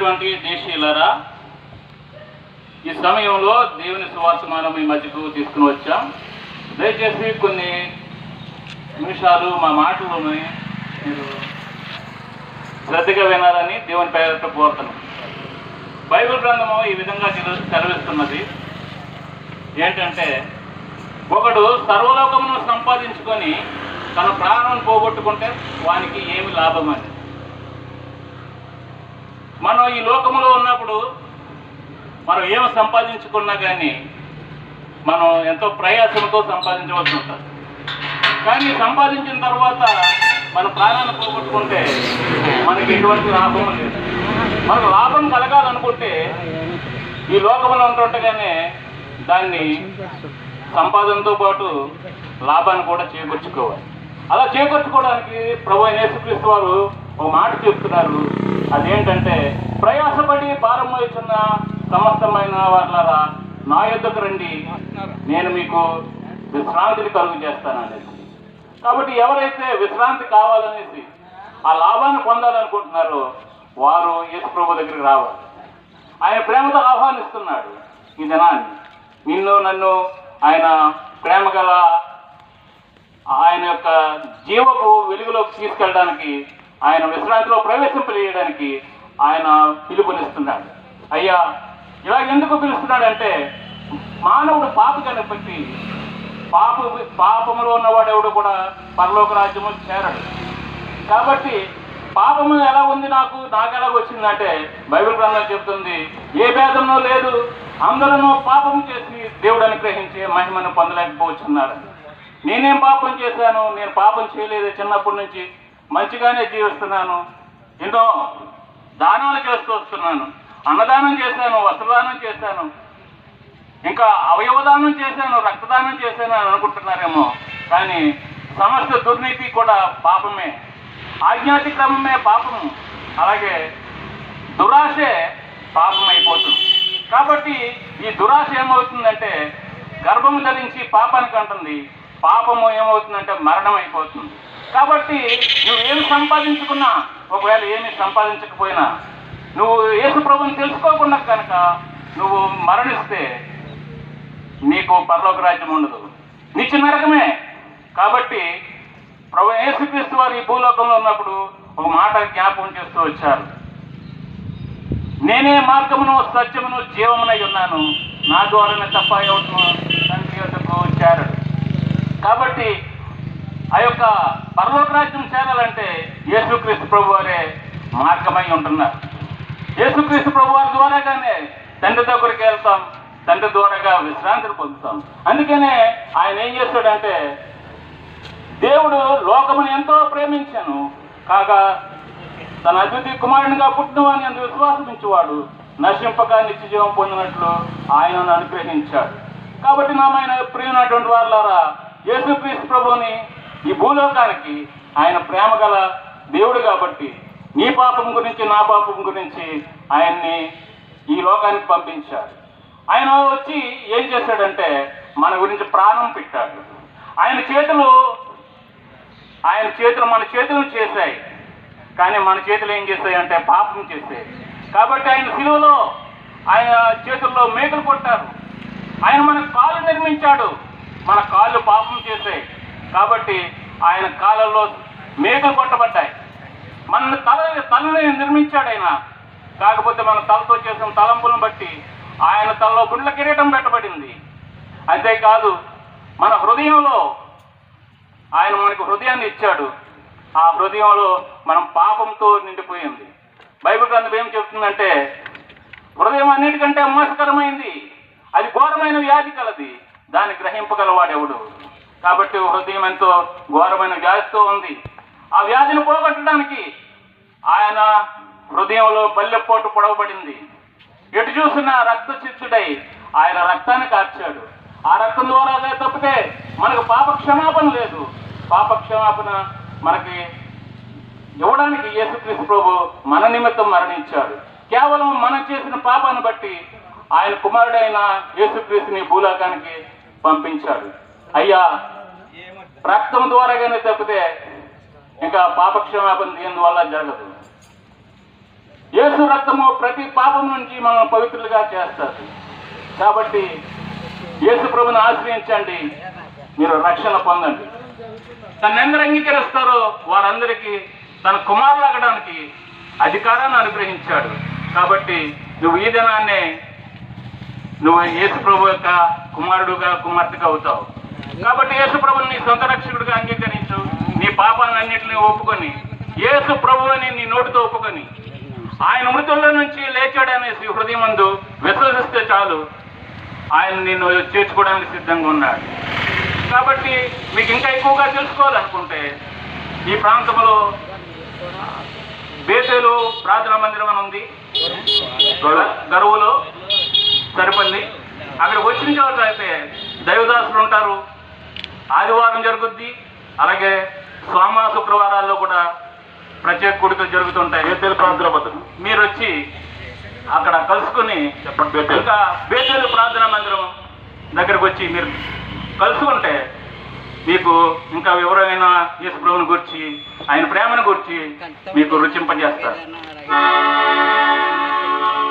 దేశీయులరా, ఈ సమయంలో దేవుని సువార్త మనం ఈ మధ్యకు తీసుకుని వచ్చాం. దయచేసి కొన్ని నిమిషాలు మా మాటలని మీరు శ్రద్ధగా వినాలని దేవుని పేరుతో కోరుతున్నాం. బైబిల్ గ్రంథము ఈ విధంగా సెలవిస్తున్నది ఏంటంటే, ఒకడు సర్వలోకమును సంపాదించుకొని తన ప్రాణం పోగొట్టుకుంటే వానికి ఏమి లాభమని. మనం ఈ లోకములో ఉన్నప్పుడు మనం ఏమి సంపాదించుకున్నా కానీ మనం ఎంతో ప్రయాసంతో సంపాదించవలసి ఉంటుంది. కానీ సంపాదించిన తర్వాత మన ప్రాణాన్ని పోగొట్టుకుంటే మనకి ఎటువంటి లాభం లేదు. మనకు లాభం కలగాలనుకుంటే ఈ లోకంలో ఉంటుండగానే దాన్ని సంపాదనతో పాటు లాభాన్ని కూడా చేకూర్చుకోవాలి. అలా చేకూర్చుకోవడానికి ప్రభువైన యేసుక్రీస్తు వారు ఒక మాట చెప్తున్నారు. అదేంటంటే, ప్రయాసపడి భారం మోయుచున్న సమస్తమైన వాళ్ళరా నా యొద్దకు రండి, నేను మీకు విశ్రాంతిని కలుగు చేస్తాను అనేసి. కాబట్టి ఎవరైతే విశ్రాంతి కావాలనేసి ఆ లాభాన్ని పొందాలనుకుంటున్నారో వారు యేసు ప్రభు దగ్గరికి రావాలి. ఆయన ప్రేమతో ఆహ్వానిస్తున్నాడు ఈ దినాన్ని. నిన్ను నన్ను ఆయన ప్రేమ గల ఆయన యొక్క జీవపు వెలుగులోకి తీసుకెళ్ళడానికి, ఆయన విశ్రాంతిలో ప్రవేశింపజేయడానికి ఆయన పిలుపునిస్తున్నాడు. అయ్యా, ఇలా ఎందుకు పిలుస్తున్నాడంటే, మానవుడు పాపి కనిపెట్టి పాపములో ఉన్నవాడెవడు కూడా పరలోక రాజ్యము చేరడు. కాబట్టి పాపము ఎలా ఉంది, నాకు ఎలా వచ్చిందంటే, బైబిల్ గ్రంథం చెప్తుంది, ఏ భేదము లేదు, అందరూ పాపం చేసి దేవుడు అనుగ్రహించే మహిమను పొందలేకపోతున్నారు. నేనేం పాపం చేశాను? నేను పాపం చేయలేదు. చిన్నప్పటి నుంచి మంచిగానే జీవిస్తున్నాను. ఎన్నో దానాలు చేస్తూ వస్తున్నాను. అన్నదానం చేశాను, వస్త్రదానం చేశాను, ఇంకా అవయవదానం చేశాను, రక్తదానం చేశాను అని అనుకుంటున్నారేమో. కానీ సమస్త దుర్నీతి కూడా పాపమే, ఆజ్ఞాతిక్రమమే పాపము, అలాగే దురాశే పాపం అయిపోతుంది. కాబట్టి ఈ దురాశ ఏమవుతుందంటే గర్భము ధరించి పాపానికి అంటుంది, పాపము ఏమవుతుందంటే మరణం అయిపోతుంది. కాబట్టి నువ్వు ఏమి సంపాదించుకున్నా, ఒకవేళ ఏమి సంపాదించకపోయినా, నువ్వు యేసు ప్రభువుని తెలుసుకోకుండా కనుక నువ్వు మరణిస్తే నీకు పరలోక రాజ్యం ఉండదు, నిత్య నరకమే. కాబట్టి ప్రభు యేసుక్రీస్తు వారు ఈ భూలోకంలో ఉన్నప్పుడు ఒక మాట జ్ఞాపకం చేస్తూ వచ్చారు. నేనే మార్గమును సత్యమును జీవమునై ఉన్నాను, నా ద్వారానే తప్ప ఎవరు తండ్రి వద్దకు వచ్చారు. కాబట్టి ఆ యొక్క పరలోక రాజ్యం చేరాలంటే యేసుక్రీస్తు ప్రభు వారే మార్గమై ఉంటున్నారు. యేసుక్రీస్తు ప్రభు వారి ద్వారాగానే తండ్రి దగ్గరికి వెళ్తాం, తండ్రి ద్వారాగా విశ్రాంతిని పొందుతాం. అందుకనే ఆయన ఏం చేస్తాడంటే, దేవుడు లోకమును ఎంతో ప్రేమించాను కాగా తన అద్వితీయ కుమారునిగా పుట్టిన వాడిని అందు విశ్వాసమించేవాడు నశింపక నిత్య జీవం పొందినట్లు ఆయనను అనుగ్రహించాడు. కాబట్టి నామైన ప్రియునటువంటి వారులారా, యేసుక్రీస్తు ప్రభువుని ఈ భూలోకానికి ఆయన ప్రేమ గల దేవుడు కాబట్టి నీ పాపం గురించి నా పాపం గురించి ఆయన్ని ఈ లోకానికి పంపించాడు. ఆయన వచ్చి ఏం చేశాడంటే మన గురించి ప్రాణం పెట్టాడు. ఆయన చేతులు మన చేతులను చేశాయి, కానీ మన చేతులు ఏం చేశాయంటే పాపం చేశాయి. కాబట్టి ఆయన శిలువలో ఆయన చేతుల్లో మేకులు కొట్టారు. ఆయన మన కాళ్ళు నిర్మించాడు, మన కాళ్ళు పాపం చేశాయి కాబట్టి ఆయన కాళ్ళల్లో మేకులు కొట్టబడ్డాయి. మన తలని నిర్మించాడు ఆయన, కాకపోతే మన తలతో చేసిన తలంపులను బట్టి ఆయన తలలో గుండ్ల కిరీటం పెట్టబడింది. అంతేకాదు మన హృదయంలో ఆయన మనకు హృదయాన్ని ఇచ్చాడు. ఆ హృదయంలో మనం పాపంతో నిండిపోయింది. బైబిల్ గ్రంథం ఏం చెప్తుందంటే, హృదయం అన్నిటికంటే మోసకరమైంది, అది ఘోరమైన వ్యాధి కలది, దాన్ని గ్రహింపగలవాడెవడు. కాబట్టి హృదయం ఎంతో ఘోరమైన వ్యాధితో ఉంది. ఆ వ్యాధిని పోగొట్టడానికి ఆయన హృదయంలో బల్లెపోటు పొడవబడింది. ఎటు చూసినా రక్త చిత్తుడై ఆయన రక్తాన్ని కార్చాడు. ఆ రక్తం ద్వారా అదే తప్పితే మనకు పాప క్షమాపణ లేదు. పాప క్షమాపణ మనకి ఇవ్వడానికి యేసుక్రీస్తు ప్రభు మన నిమిత్తం మరణించాడు. కేవలం మనం చేసిన పాపాన్ని బట్టి ఆయన కుమారుడైన యేసుక్రీస్తుని భూలోకానికి పంపించాడు. అయ్యా, రక్తం ద్వారాగానే తప్పితే ఇంకా పాపక్షమాపణ దీని వల్ల జరగదు. యేసు రక్తము ప్రతి పాపం నుంచి మనం పవిత్రులుగా చేస్తుంది. కాబట్టి యేసు ప్రభుని ఆశ్రయించండి, మీరు రక్షణ పొందండి. తను ఎందరు అంగీకరిస్తారో వారందరికీ తన కుమారులాగడానికి అధికారాన్ని అనుగ్రహించాడు. కాబట్టి నువ్వు ఈ దినాన్నే నువ్వు యేసు ప్రభు యొక్క కుమారుడుగా కుమార్తెగా అవుతావు. కాబట్టి యేసు ప్రభుని నీ సొంత రక్షకుడిగా అంగీకరించు. నీ పాపాలన్నింటినీ ఒప్పుకొని యేసు ప్రభు అని నీ నోటితో ఒప్పుకొని ఆయన మృతుల్లో నుంచి లేచాడనేసి హృదయమందు విశ్వసిస్తే చాలు, ఆయన నిన్ను చేర్చుకోవడానికి సిద్ధంగా ఉన్నాడు. కాబట్టి మీకు ఇంకా ఎక్కువగా తెలుసుకోవాలనుకుంటే ఈ ప్రాంతంలో బేతేలు ప్రార్థనా మందిరం అని ఉంది, గరువులో సరిపల్లి. అక్కడ వచ్చిన చోట అయితే దైవదాసులు ఉంటారు. ఆదివారం జరుగుద్ది, అలాగే సోమ శుక్రవారాల్లో కూడా ప్రత్యేక కూడికలు జరుగుతుంటాయి. బేతేలు ప్రార్థనా మందిరం మీరు వచ్చి అక్కడ కలుసుకుని చెప్పండి. ఇంకా బేతేలు ప్రార్థనా మందిరం దగ్గరకు వచ్చి మీరు కలుసుకుంటే మీకు ఇంకా వివరమైన యేసు ప్రభువుని గురించి, ఆయన ప్రేమను గురించి మీకు రుచింపజేస్తారు.